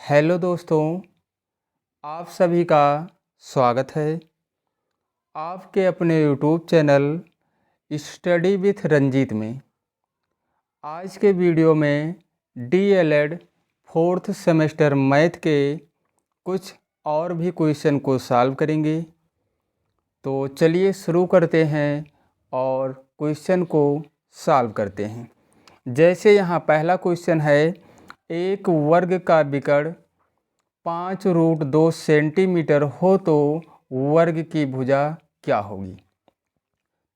Hello दोस्तों, आप सभी का स्वागत है आपके अपने YouTube channel study with Ranjit में। आज के वीडियो में डीएलएड फोर्थ सेमेस्टर मैथ के कुछ और भी क्वेश्चन को सॉल्व करेंगे। तो चलिए शुरू करते हैं और क्वेश्चन को सॉल्व करते हैं। जैसे यहाँ पहला क्वेश्चन है, एक वर्ग का विकर्ण 5√2 सेंटीमीटर हो तो वर्ग की भुजा क्या होगी।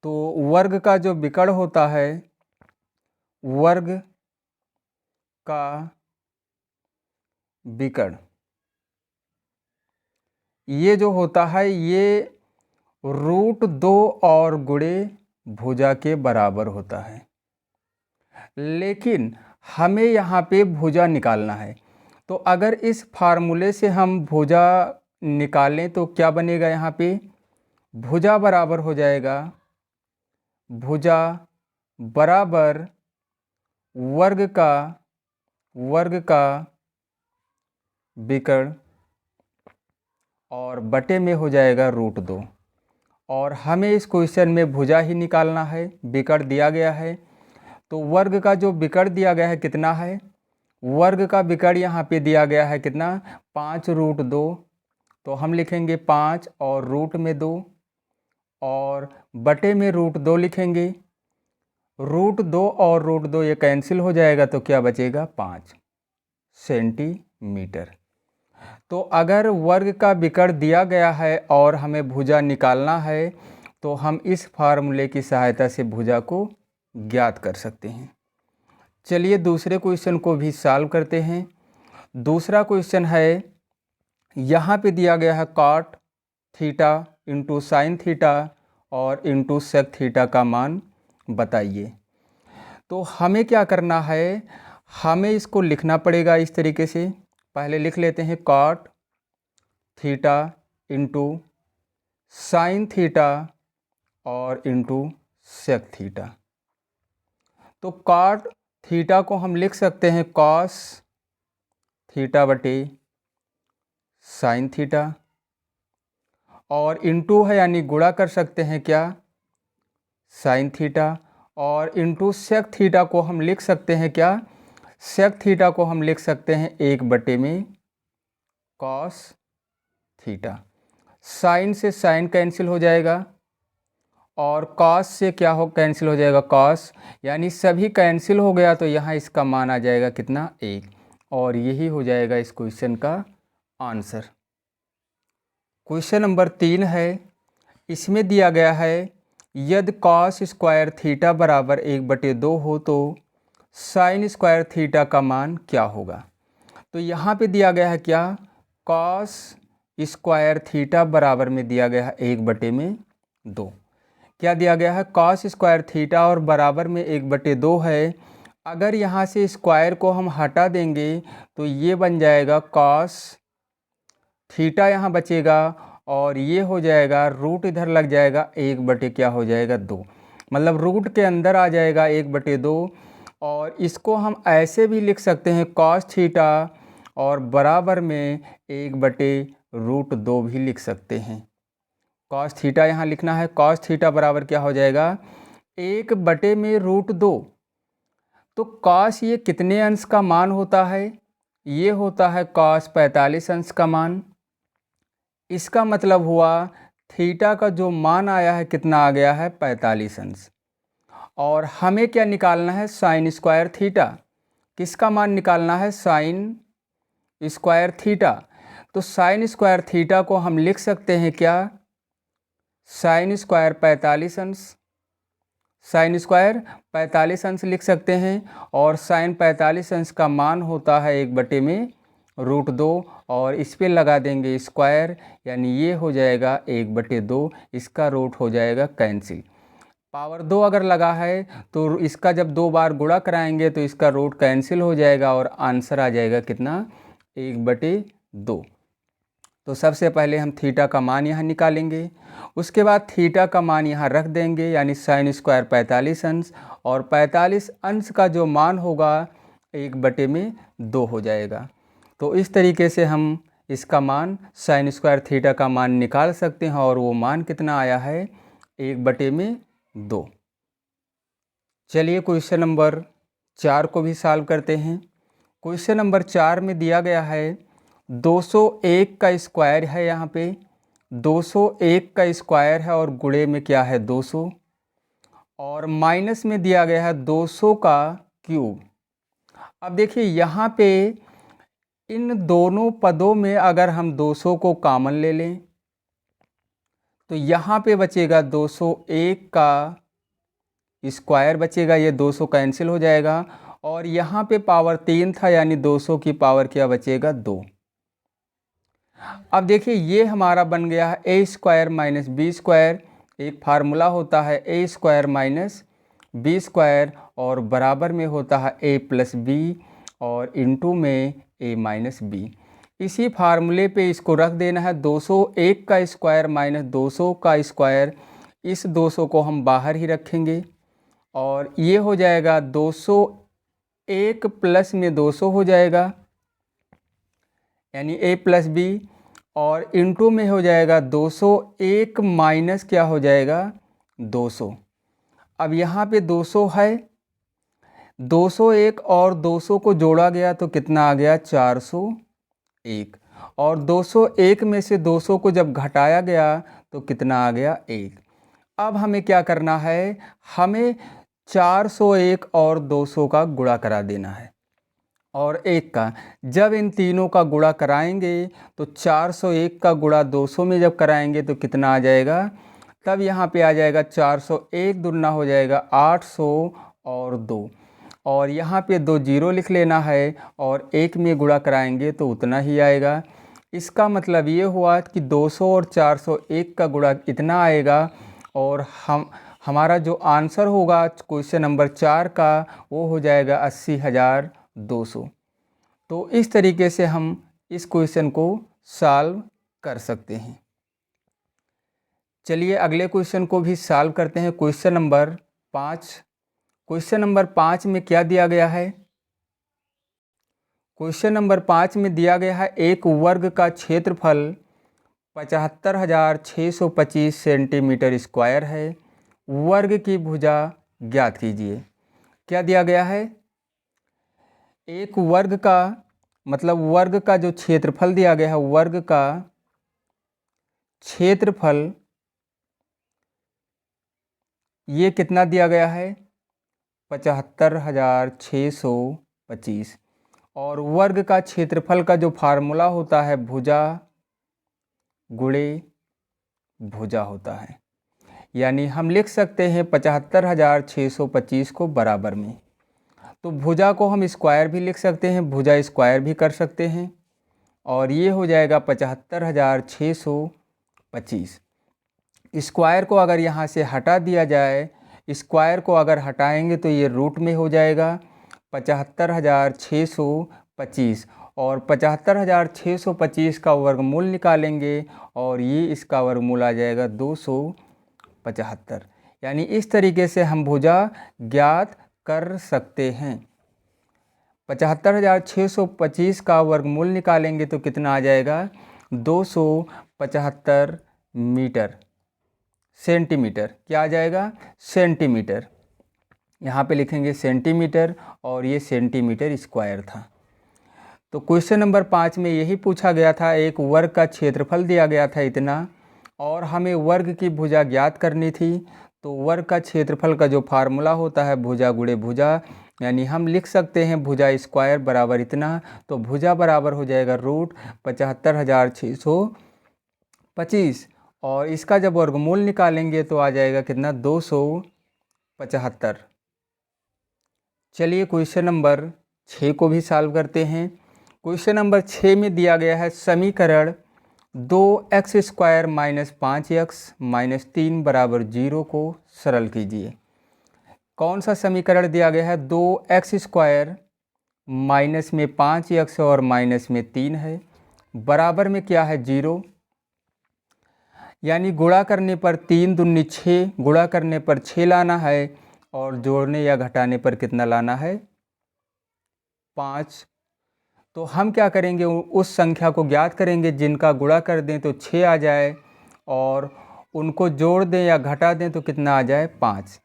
तो वर्ग का जो विकर्ण होता है, वर्ग का विकर्ण ये जो होता है ये √2 और गुणे भुजा के बराबर होता है। लेकिन हमें यहाँ पे भुजा निकालना है, तो अगर इस फार्मूले से हम भुजा निकालें तो क्या बनेगा। यहाँ पे भुजा बराबर हो जाएगा, भुजा बराबर वर्ग का विकर्ण और बटे में हो जाएगा √2। और हमें इस क्वेश्चन में भुजा ही निकालना है, विकर्ण दिया गया है। तो वर्ग का जो विकर्ण दिया गया है कितना है, वर्ग का विकर्ण यहाँ पे दिया गया है कितना, 5√2। तो हम लिखेंगे 5 और रूट में 2 और बटे में √2 लिखेंगे। √2 और √2 ये कैंसिल हो जाएगा तो क्या बचेगा, 5 सेंटीमीटर। तो अगर वर्ग का विकर्ण दिया गया है और हमें भुजा निकालना है तो हम इस फार्मूले की सहायता से भुजा को ज्ञात कर सकते हैं। चलिए दूसरे क्वेश्चन को भी सॉल्व करते हैं। दूसरा क्वेश्चन है, यहाँ पे दिया गया है cot theta into sine theta और इंटू सेक थीटा का मान बताइए। तो हमें क्या करना है, हमें इसको लिखना पड़ेगा इस तरीके से। पहले लिख लेते हैं cot theta into sine theta और इंटू सेक थीटा। तो cot थीटा को हम लिख सकते हैं cos थीटा बटे साइन थीटा और इंटू है यानी गुणा कर सकते हैं क्या, साइन थीटा। और इंटू सेक थीटा को हम लिख सकते हैं क्या, सेक थीटा को हम लिख सकते हैं 1 में cos थीटा। साइन से साइन कैंसिल हो जाएगा और cos से क्या हो, कैंसिल हो जाएगा cos, यानी सभी कैंसिल हो गया तो यहाँ इसका मान आ जाएगा कितना, 1। और यही हो जाएगा इस क्वेश्चन का आंसर। क्वेश्चन नंबर 3 है, इसमें दिया गया है यदि cos स्क्वायर थीटा बराबर 1/2 हो तो साइन स्क्वायर थीटा का मान क्या होगा। तो यहाँ पे दिया गया है क्या, cos स्क्वायर थीटा बराबर में दिया गया है 1/2। क्या दिया गया है, cos स्क्वायर थीटा और बराबर में 1/2 है। अगर यहाँ से स्क्वायर को हम हटा देंगे तो ये बन जाएगा cos थीटा, यहाँ बचेगा और ये हो जाएगा रूट इधर लग जाएगा 1/2, मतलब रूट के अंदर आ जाएगा 1/2। और इसको हम ऐसे भी लिख सकते हैं cos थीटा और बराबर में 1/√2 भी लिख सकते हैं। cos थीटा यहाँ लिखना है, cos थीटा बराबर क्या हो जाएगा, 1/√2। तो cos ये कितने अंश का मान होता है, ये होता है cos 45 अंश का मान। इसका मतलब हुआ थीटा का जो मान आया है कितना आ गया है, 45 अंश। और हमें क्या निकालना है, साइन स्क्वायर थीटा। किसका मान निकालना है, साइन स्क्वायर थीटा। तो साइन स्क्वायर थीटा को हम लिख सकते हैं क्या, साइन स्क्वायर 45 अंश, साइन स्क्वायर 45 अंश लिख सकते हैं। और साइन 45 अंश का मान होता है 1/√2 और इस पे लगा देंगे स्क्वायर, यानी ये हो जाएगा 1/2, इसका रूट हो जाएगा कैंसिल। पावर 2 अगर लगा है तो इसका जब 2 बार गुणा कराएंगे तो इसका रूट कैंसिल हो जाएगा और आंसर आ जाएगा कितना, 1/2। तो सबसे पहले हम थीटा का मान यहाँ निकालेंगे, उसके बाद थीटा का मान यहाँ रख देंगे, यानी साइन स्क्वायर 45 अंश और 45 अंश का जो मान होगा 1/2 हो जाएगा। तो इस तरीके से हम इसका मान साइन स्क्वायर थीटा का मान निकाल सकते हैं और वो मान कितना आया है 1/2। चलिए क्वेश्चन नंबर 4 को भी सॉल्व करते हैं। क्वेश्चन नंबर 4 में दिया गया है 201 का स्क्वायर है, यहाँ पे 201 का स्क्वायर है और गुणे में क्या है 200, और माइनस में दिया गया है 200 का क्यूब। अब देखिए यहाँ पे इन दोनों पदों में अगर हम 200 को कॉमन ले लें तो यहाँ पे बचेगा 201 का स्क्वायर बचेगा, ये 200 कैंसिल हो जाएगा, और यहाँ पे पावर 3 था यानी 200 की पावर क्या बचेगा 2। अब देखिए ये हमारा बन गया है ए स्क्वायर माइनस बी स्क्वायर। एक फार्मूला होता है ए स्क्वायर माइनस बी स्क्वायर और बराबर में होता है ए प्लस बी और इनटू में ए माइनस बी। इसी फार्मूले पे इसको रख देना है 201 का स्क्वायर माइनस 200 का स्क्वायर। इस 200 को हम बाहर ही रखेंगे और ये हो जाएगा 201 प्लस में 200 हो जाएगा यानी ए प्लस बी, और इनटू में हो जाएगा 201 माइनस क्या हो जाएगा 200। अब यहाँ पे 200 है, 201 और 200 को जोड़ा गया तो कितना आ गया 401, और 201 में से 200 को जब घटाया गया तो कितना आ गया 1। अब हमें क्या करना है, हमें 401 और 200 का गुणा करा देना है और 1 का। जब इन तीनों का गुणा कराएंगे तो 401 का गुणा 200 में जब कराएंगे तो कितना आ जाएगा, तब यहाँ पे आ जाएगा 401 दुगना हो जाएगा 800 और 2, और यहाँ पे 2 जीरो लिख लेना है और 1 में गुणा कराएंगे तो उतना ही आएगा। इसका मतलब ये हुआ कि 200 और 401 का गुणा इतना आएगा, और हमारा जो आंसर होगा क्वेश्चन नंबर 4 का वो हो जाएगा 80,200। तो इस तरीके से हम इस क्वेश्चन को सॉल्व कर सकते हैं। चलिए अगले क्वेश्चन को भी सॉल्व करते हैं। Question number 5। क्वेश्चन नंबर 5 में क्या दिया गया है, क्वेश्चन नंबर 5 में दिया गया है एक वर्ग का क्षेत्रफल 75,625 सेंटीमीटर स्क्वायर है, वर्ग की भुजा ज्ञात कीजिए। क्या दिया गया है, एक वर्ग का मतलब वर्ग का जो क्षेत्रफल दिया गया है, वर्ग का क्षेत्रफल ये कितना दिया गया है 75,625, और वर्ग का क्षेत्रफल का जो फार्मूला होता है भुजा गुणे भुजा होता है, यानी हम लिख सकते हैं 75,625 को बराबर में। तो भुजा को हम स्क्वायर भी लिख सकते हैं, भुजा स्क्वायर भी कर सकते हैं, और ये हो जाएगा 75,625। स्क्वायर को अगर यहाँ से हटा दिया जाए, स्क्वायर को अगर हटाएंगे तो ये रूट में हो जाएगा 75,625, और 75,625 का वर्गमूल निकालेंगे और ये इसका वर्गमूल आ जाएगा 275। यानी इस तरीके से हम भुजा ज्ञात कर सकते हैं। 75,625 का वर्गमूल निकालेंगे तो कितना आ जाएगा 275 मीटर सेंटीमीटर, क्या आ जाएगा सेंटीमीटर, यहाँ पे लिखेंगे सेंटीमीटर और ये सेंटीमीटर स्क्वायर था। तो क्वेश्चन नंबर 5 में यही पूछा गया था, एक वर्ग का क्षेत्रफल दिया गया था इतना और हमें वर्ग की भुजा ज्ञात करनी थी। तो वर्ग का क्षेत्रफल का जो फार्मूला होता है भुजा गुणे भुजा, यानी हम लिख सकते हैं भुजा स्क्वायर बराबर इतना, तो भुजा बराबर हो जाएगा रूट 75,625, और इसका जब वर्गमूल निकालेंगे तो आ जाएगा कितना 275। चलिए क्वेश्चन नंबर 6 को भी सॉल्व करते हैं। क्वेश्चन नंबर 6 में दिया गया है समीकरण 2x² माइनस 5x माइनस 3 बराबर 0 को सरल कीजिए। कौन सा समीकरण दिया गया है, 2x² माइनस में 5x और माइनस में 3 है, बराबर में क्या है 0, यानी गुणा करने पर 3 दूनी 6, गुणा करने पर 6 लाना है और जोड़ने या घटाने पर कितना लाना है 5। तो हम क्या करेंगे, उस संख्या को ज्ञात करेंगे जिनका गुणा कर दें तो 6 आ जाए और उनको जोड़ दें या घटा दें तो कितना आ जाए 5।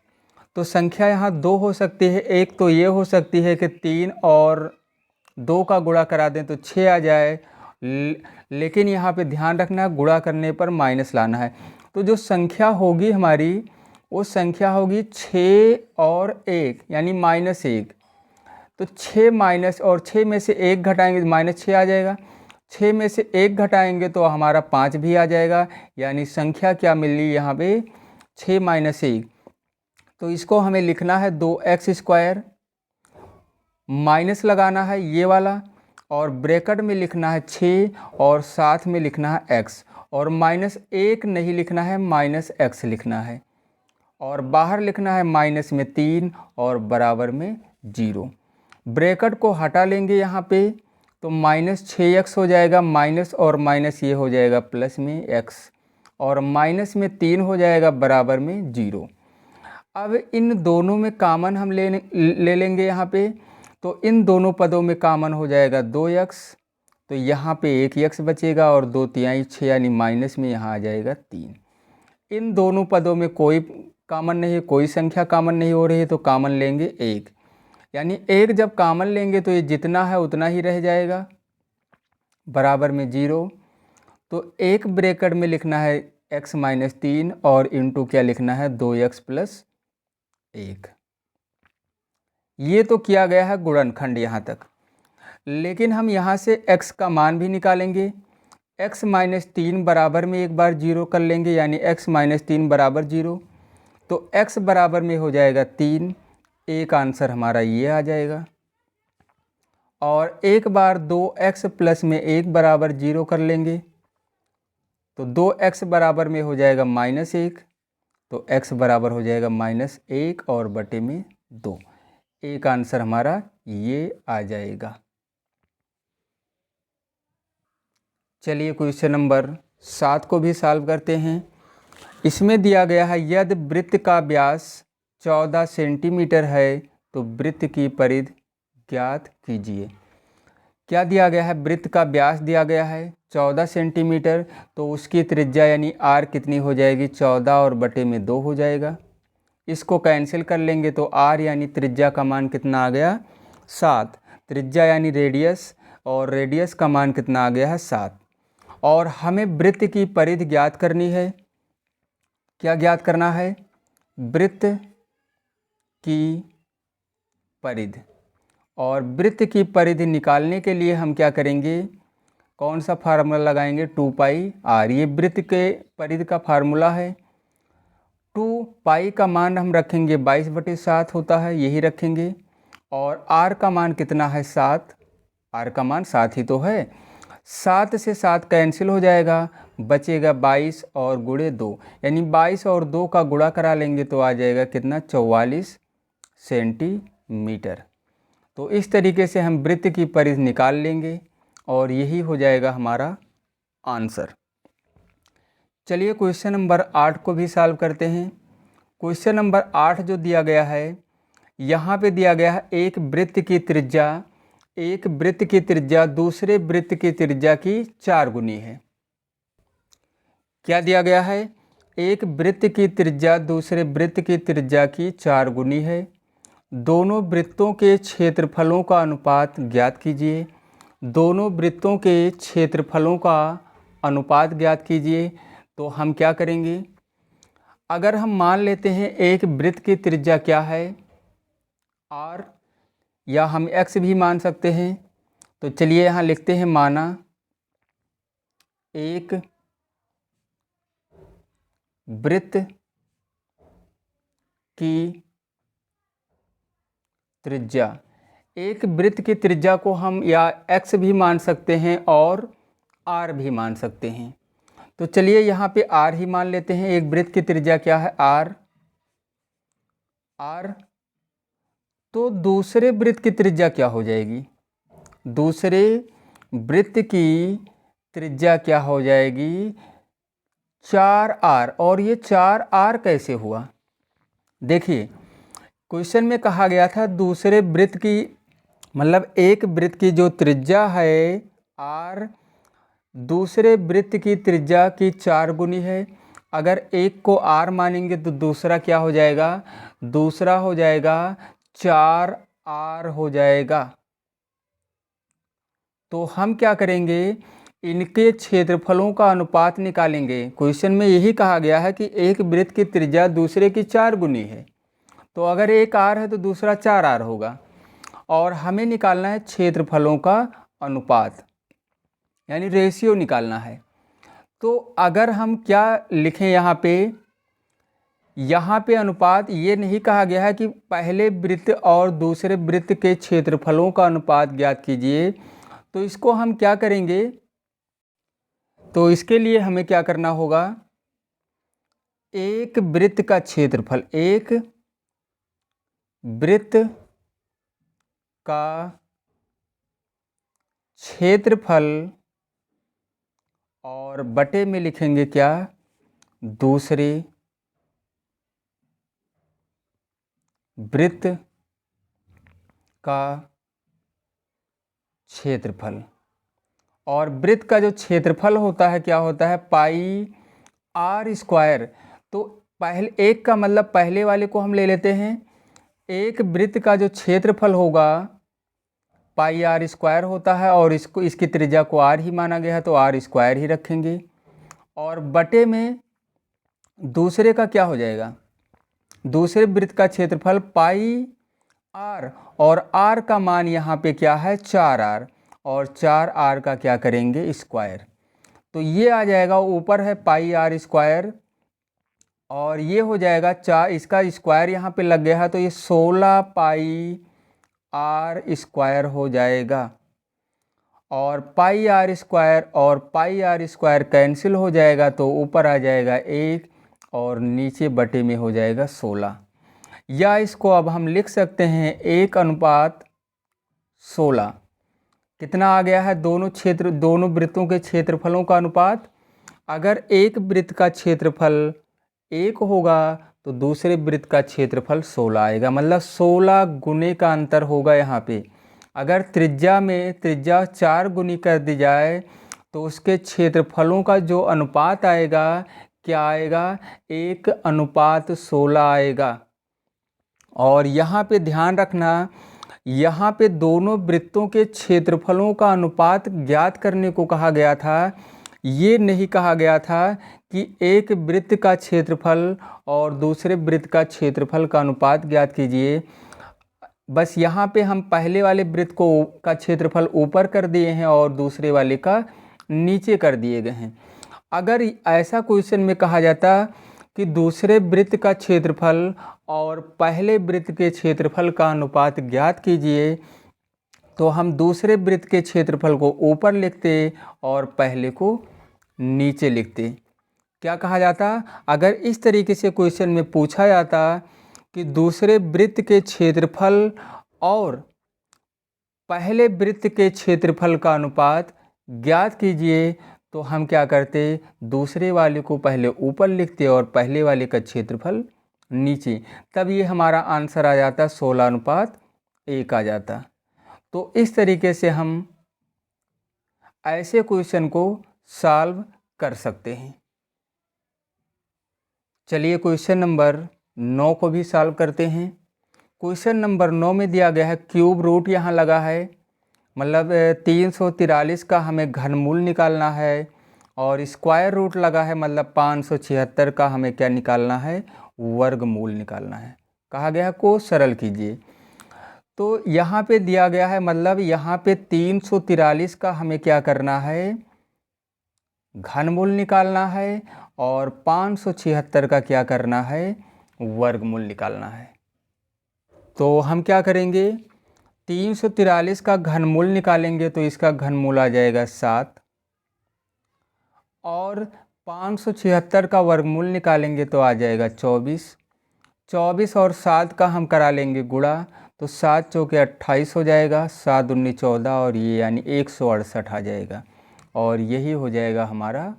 तो संख्या यहाँ 2 हो सकती है। एक तो ये हो सकती है कि 3 और 2 का गुणा करा दें तो 6 आ जाए, लेकिन यहाँ पे ध्यान रखना गुणा करने पर माइनस लाना है। तो जो संख्या होगी हमारी वो संख्या होगी 6 और 1 यानी -1। तो 6 माइनस और 6 में से 1 घटाएंगे तो -6 आ जाएगा। 6 में से 1 घटाएंगे तो हमारा 5 भी आ जाएगा, यानी संख्या क्या मिली यहाँ पे 6 - 1। तो इसको हमें लिखना है 2x², माइनस लगाना है ये वाला और ब्रैकेट में लिखना है 6 और साथ में लिखना है x, और -1 नहीं लिखना है, -x लिखना है, और बाहर लिखना है माइनस में 3 और बराबर में 0। ब्रैकेट को हटा लेंगे यहाँ पे तो -6x हो जाएगा, माइनस और माइनस ये हो जाएगा प्लस में x, और माइनस में 3 हो जाएगा बराबर में 0। अब इन दोनों में कामन हम ले लेंगे यहाँ पे, तो इन दोनों पदों में कामन हो जाएगा 2x, तो यहाँ पे 1x बचेगा और 2 तिहाई 6 यानी माइनस में यहाँ आ जाएगा 3। इन दोनों पदों में कोई कामन नहीं है, कोई संख्या कामन नहीं हो रही है, तो कामन लेंगे 1, यानी 1 जब कामन लेंगे तो ये जितना है उतना ही रह जाएगा बराबर में 0। तो एक ब्रैकेट में लिखना है x - 3 और इंटू क्या लिखना है 2x + 1। ये तो किया गया है गुणनखंड यहाँ तक, लेकिन हम यहाँ से x का मान भी निकालेंगे। x - 3 बराबर में एक बार 0 कर लेंगे, यानी x - 3 बराबर 0, तो x बराबर में हो जाएगा 3। एक आंसर हमारा ये आ जाएगा। और एक बार 2x प्लस में 1 बराबर 0 कर लेंगे, तो 2x बराबर में हो जाएगा -1, तो x बराबर हो जाएगा -1 और बटे में 2। एक आंसर हमारा ये आ जाएगा। चलिए क्वेश्चन नंबर 7 को भी सॉल्व करते हैं। इसमें दिया गया है यदि वृत्त का व्यास 14 सेंटीमीटर है तो वृत्त की परिधि ज्ञात कीजिए। क्या दिया गया है, वृत्त का व्यास दिया गया है 14 सेंटीमीटर, तो उसकी त्रिज्या यानी r कितनी हो जाएगी 14 और बटे में 2 हो जाएगा। इसको कैंसिल कर लेंगे तो r यानी त्रिज्या का मान कितना आ गया 7, त्रिज्या यानी रेडियस, और रेडियस का मान कितना आ गया है 7। और हमें वृत्त की परिधि ज्ञात करनी है। क्या ज्ञात करना है, वृत्त की परिधि। और वृत्त की परिधि निकालने के लिए हम क्या करेंगे, कौन सा फार्मूला लगाएंगे 2πr। ये वृत्त के परिधि का फार्मूला है। 2π का मान हम रखेंगे 22/7 होता है, यही रखेंगे। और r का मान कितना है 7, r का मान 7 ही तो है। 7 से 7 कैंसिल हो जाएगा, बचेगा 22 और गुणे 2, यानी 22 और 2 का गुणा करा लेंगे तो आ जाएगा कितना 44 सेंटीमीटर। तो इस तरीके से हम वृत्त की परिधि निकाल लेंगे और यही हो जाएगा हमारा आंसर। चलिए क्वेश्चन नंबर 8 को भी सॉल्व करते हैं। क्वेश्चन नंबर 8 जो दिया गया है, यहाँ पे दिया गया है एक वृत्त की त्रिज्या दूसरे वृत्त की त्रिज्या की 4 गुनी है। क्या दिया गया है, एक वृत्त की त्रिज्या दूसरे वृत्त की त्रिज्या की 4 गुनी है। दोनों वृत्तों के क्षेत्रफलों का अनुपात ज्ञात कीजिए। दोनों वृत्तों के क्षेत्रफलों का अनुपात ज्ञात कीजिए। तो हम क्या करेंगे, अगर हम मान लेते हैं एक वृत्त की त्रिज्या क्या है r, या हम x भी मान सकते हैं, तो चलिए यहाँ लिखते हैं माना एक वृत्त की त्रिज्या। एक वृत्त की त्रिज्या को हम या x भी मान सकते हैं और r भी मान सकते हैं। तो चलिए यहाँ पे r ही मान लेते हैं। एक वृत्त की त्रिज्या क्या है r। तो दूसरे वृत्त की त्रिज्या क्या हो जाएगी, दूसरे वृत्त की त्रिज्या क्या हो जाएगी 4r। और ये 4r कैसे हुआ, देखिए क्वेश्चन में कहा गया था दूसरे वृत्त की मतलब एक वृत्त की जो त्रिज्या है r, दूसरे वृत्त की त्रिज्या की 4 गुनी है। अगर एक को r मानेंगे तो दूसरा क्या हो जाएगा, दूसरा हो जाएगा 4r हो जाएगा। तो हम क्या करेंगे, इनके क्षेत्रफलों का अनुपात निकालेंगे। क्वेश्चन में यही कहा गया है कि एक वृत्त की त्रिज्या दूसरे की 4 गुनी है, तो अगर एक r है तो दूसरा 4r होगा। और हमें निकालना है क्षेत्रफलों का अनुपात, यानी रेशियो निकालना है। तो अगर हम क्या लिखें यहाँ पे अनुपात, ये नहीं कहा गया है कि पहले वृत्त और दूसरे वृत्त के क्षेत्रफलों का अनुपात ज्ञात कीजिए। तो इसको हम क्या करेंगे, तो इसके लिए हमें क्या करना होगा, एक वृत्त का क्षेत्रफल, एक वृत्त का क्षेत्रफल और बटे में लिखेंगे क्या, दूसरे वृत्त का क्षेत्रफल। और वृत्त का जो क्षेत्रफल होता है क्या होता है, पाई आर स्क्वायर। तो पहले एक का मतलब पहले वाले को हम ले लेते हैं, एक वृत्त का जो क्षेत्रफल होगा पाई आर स्क्वायर होता है, और इसको इसकी त्रिज्या को आर ही माना गया है तो आर स्क्वायर ही रखेंगे। और बटे में दूसरे का क्या हो जाएगा, दूसरे वृत्त का क्षेत्रफल पाई आर, और आर का मान यहाँ पे क्या है 4r, और 4r का क्या करेंगे स्क्वायर। तो ये आ जाएगा, ऊपर है पाई आर स्क्वायर और ये हो जाएगा 4, इसका स्क्वायर यहाँ पे लग गया है तो ये 16 पाई आर स्क्वायर हो जाएगा। और पाई आर स्क्वायर और पाई आर स्क्वायर कैंसिल हो जाएगा तो ऊपर आ जाएगा 1 और नीचे बटे में हो जाएगा 16। या इसको अब हम लिख सकते हैं 1:16। कितना आ गया है, दोनों वृत्तों के क्षेत्रफलों का अनुपात। अगर एक वृत्त का क्षेत्रफल 1 होगा तो दूसरे वृत्त का क्षेत्रफल 16 आएगा, मतलब 16 गुने का अंतर होगा यहाँ पे। अगर त्रिज्या 4 गुनी कर दी जाए तो उसके क्षेत्रफलों का जो अनुपात आएगा क्या आएगा, 1:16 आएगा। और यहाँ पे ध्यान रखना, यहाँ पे दोनों वृत्तों के क्षेत्रफलों का अनुपात ज्ञात करने को कहा गया था। ये नहीं कहा गया था कि एक वृत्त का क्षेत्रफल और दूसरे वृत्त का क्षेत्रफल का अनुपात ज्ञात कीजिए। बस यहाँ पे हम पहले वाले वृत्त का क्षेत्रफल ऊपर कर दिए हैं और दूसरे वाले का नीचे कर दिए गए हैं। अगर ऐसा क्वेश्चन में कहा जाता कि दूसरे वृत्त का क्षेत्रफल और पहले वृत्त के क्षेत्रफल का अनुपात ज्ञात कीजिए, तो हम दूसरे वृत्त के क्षेत्रफल को ऊपर लिखते और पहले को नीचे लिखते। क्या कहा जाता, अगर इस तरीके से क्वेश्चन में पूछा जाता कि दूसरे वृत्त के क्षेत्रफल और पहले वृत्त के क्षेत्रफल का अनुपात ज्ञात कीजिए, तो हम क्या करते, दूसरे वाले को पहले ऊपर लिखते और पहले वाले का क्षेत्रफल नीचे। तब ये हमारा आंसर आ जाता 16:1 आ जाता। तो इस तरीके से हम ऐसे क्वेश्चन को सॉल्व कर सकते हैं। चलिए क्वेश्चन नंबर 9 को भी सॉल्व करते हैं। क्वेश्चन नंबर 9 में दिया गया है क्यूब रूट यहाँ लगा है, मतलब 343 का हमें घनमूल निकालना है, और स्क्वायर रूट लगा है मतलब 576 का हमें क्या निकालना है, वर्गमूल निकालना है। कहा गया है को सरल कीजिए। तो यहाँ पे दिया गया है, मतलब यहाँ पे 343 का हमें क्या करना है, घनमूल निकालना है, और 576 का क्या करना है, वर्गमूल निकालना है। तो हम क्या करेंगे, 343 का घनमूल निकालेंगे तो इसका घनमूल आ जाएगा 7, और 576 का वर्गमूल निकालेंगे तो आ जाएगा 24। 24 और 7 का हम करा लेंगे गुणा, तो 7 चौके 28 हो जाएगा, 7 दूनी 14 और ये यानी 168 आ जाएगा, और यही हो जाएगा हमारा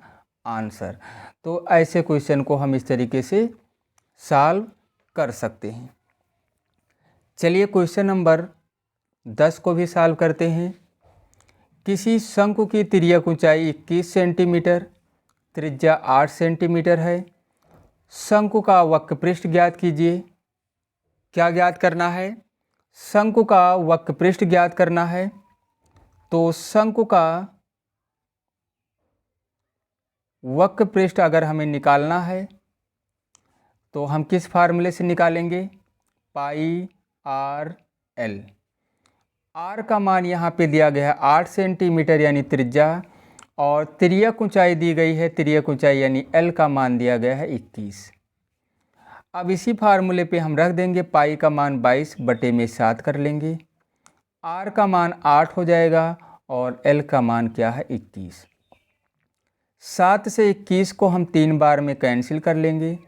आंसर। तो ऐसे क्वेश्चन को हम इस तरीके से सॉल्व कर सकते हैं। चलिए क्वेश्चन नंबर 10 को भी सॉल्व करते हैं। किसी शंकु की तिर्यक ऊंचाई 21 सेंटीमीटर, त्रिज्या 8 सेंटीमीटर है। शंकु का वक्रपृष्ठ ज्ञात कीजिए। क्या ज्ञात करना है? शंकु का वक्रपृष्ठ ज्ञात करना है। तो शंकु का वक्रपृष्ठ अगर हमें निकालना है तो हम किस फार्मूले से निकालेंगे? पाई आर एल। आर का मान यहाँ पे दिया गया है 8 सेंटीमीटर यानी त्रिज्या, और तिर्यक ऊंचाई दी गई है, तिर्यक ऊंचाई यानी एल का मान दिया गया है 21। अब इसी फार्मूले पे हम रख देंगे, पाई का मान 22/7 कर लेंगे, आर का मान 8 हो जाएगा और एल का मान क्या है? 21। 7 से 21 को हम 3 बार में कैंसिल कर लेंगे,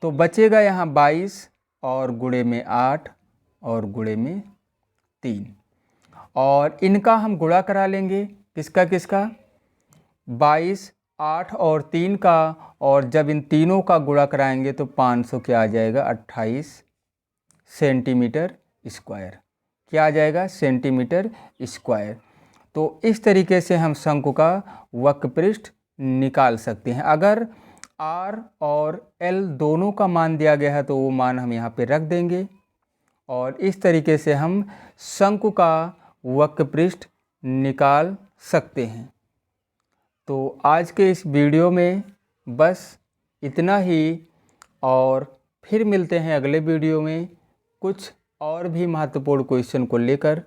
तो बचेगा यहाँ 22 और गुणे में 8 और गुणे में 3, और इनका हम गुणा करा लेंगे। किसका किसका? 22, 8 और 3 का, और जब इन तीनों का गुणा कराएंगे तो 500 क्या आ जाएगा? 28 सेंटीमीटर स्क्वायर। क्या आ जाएगा? Centimetre square. तो इस तरीके से हम शंकु का वक्रपृष्ठ निकाल सकते हैं। अगर R और L दोनों का मान दिया गया है तो वो मान हम यहाँ पे रख देंगे, और इस तरीके से हम शंकु का वक्रपृष्ठ निकाल सकते हैं। तो आज के इस वीडियो में बस इतना ही, और फिर मिलते हैं अगले वीडियो में कुछ और भी महत्वपूर्ण क्वेश्चन को लेकर।